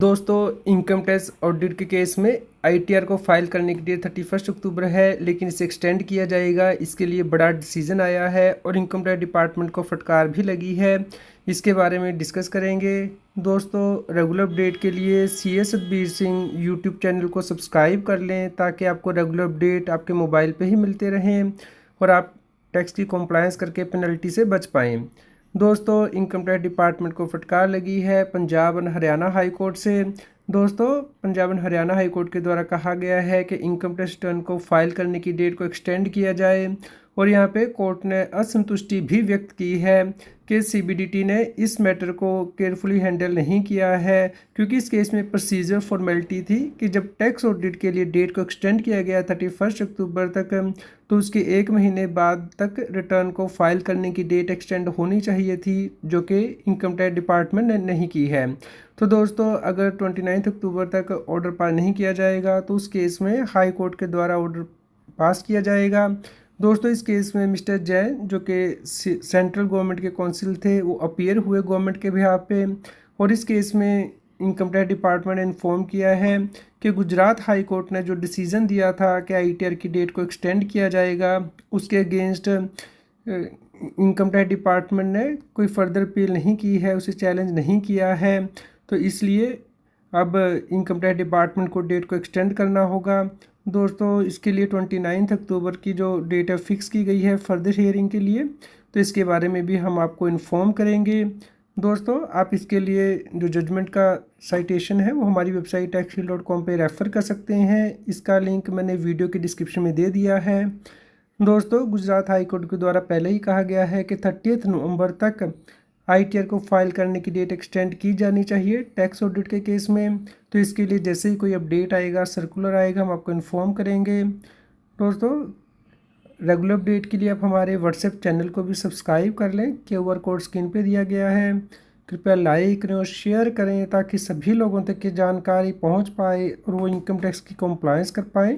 दोस्तों, income tax audit के case में आईटीआर को फाइल करने की डेट 31 अक्टूबर है, लेकिन इसे एक्सटेंड किया जाएगा। इसके लिए बड़ा डिसीजन आया है और इनकम टैक्स डिपार्टमेंट को फटकार भी लगी है। इसके बारे में डिस्कस करेंगे। दोस्तों, रेगुलर अपडेट के लिए CS Satbir Singh YouTube channel को सब्सक्राइब कर लें ताकि आपको रेगुलर अपडेट आपके मोबाइल पे ही मिलते रहें और आप टैक्स की कॉम्प्लायंस करके पेनल्टी से बच पाएँ। दोस्तों, इनकम टैक्स डिपार्टमेंट को फटकार लगी है पंजाब और हरियाणा हाई कोर्ट से। दोस्तों, पंजाब और हरियाणा हाई कोर्ट के द्वारा कहा गया है कि इनकम टैक्स रिटर्न को फाइल करने की डेट को एक्सटेंड किया जाए और यहाँ पे कोर्ट ने असंतुष्टि भी व्यक्त की है कि CBDT ने इस मैटर को केयरफुली हैंडल नहीं किया है, क्योंकि इस केस में प्रोसीजर फॉर्मेलिटी थी कि जब टैक्स ऑडिट के लिए डेट को एक्सटेंड किया गया 31 अक्टूबर तक, तो उसके 1 महीने बाद तक रिटर्न को फाइल करने की डेट एक्सटेंड होनी चाहिए थी, जो कि इनकम टैक्स डिपार्टमेंट ने नहीं की है। तो दोस्तों, अगर 29 अक्टूबर तक ऑर्डर पास नहीं किया जाएगा तो उस केस में हाई कोर्ट के द्वारा ऑर्डर पास किया जाएगा। दोस्तों, इस केस में मिस्टर जैन, जो कि सेंट्रल गवर्नमेंट के काउंसिल थे, वो अपीयर हुए गवर्नमेंट के बिहाफ पे और इस केस में इनकम टैक्स डिपार्टमेंट ने इन्फॉर्म किया है कि गुजरात हाई कोर्ट ने जो डिसीज़न दिया था कि आईटीआर की डेट को एक्सटेंड किया जाएगा, उसके अगेंस्ट इनकम टैक्स डिपार्टमेंट ने कोई फर्दर अपील नहीं की है, उसे चैलेंज नहीं किया है। तो इसलिए अब इनकम टैक्स डिपार्टमेंट को डेट को एक्सटेंड करना होगा। दोस्तों, इसके लिए 29 अक्टूबर की जो डेट है फिक्स की गई है फर्दर हियरिंग के लिए, तो इसके बारे में भी हम आपको इन्फॉर्म करेंगे। दोस्तों, आप इसके लिए जो जजमेंट का साइटेशन है वो हमारी वेबसाइट taxfield.com पे रेफ़र कर सकते हैं। इसका लिंक मैंने वीडियो के डिस्क्रिप्शन में दे दिया है। दोस्तों, गुजरात हाई कोर्ट के द्वारा पहले ही कहा गया है कि 30 नवंबर तक आईटीआर को फाइल करने की डेट एक्सटेंड की जानी चाहिए टैक्स ऑडिट के केस में। तो इसके लिए जैसे ही कोई अपडेट आएगा, सर्कुलर आएगा, हम आपको इन्फॉर्म करेंगे। दोस्तों, रेगुलर अपडेट के लिए आप हमारे व्हाट्सएप चैनल को भी सब्सक्राइब कर लें। QR कोड स्क्रीन पे दिया गया है। कृपया लाइक करें और शेयर करें ताकि सभी लोगों तक ये जानकारी पहुंच पाए और वो इनकम टैक्स की कॉम्प्लायंस कर पाएँ।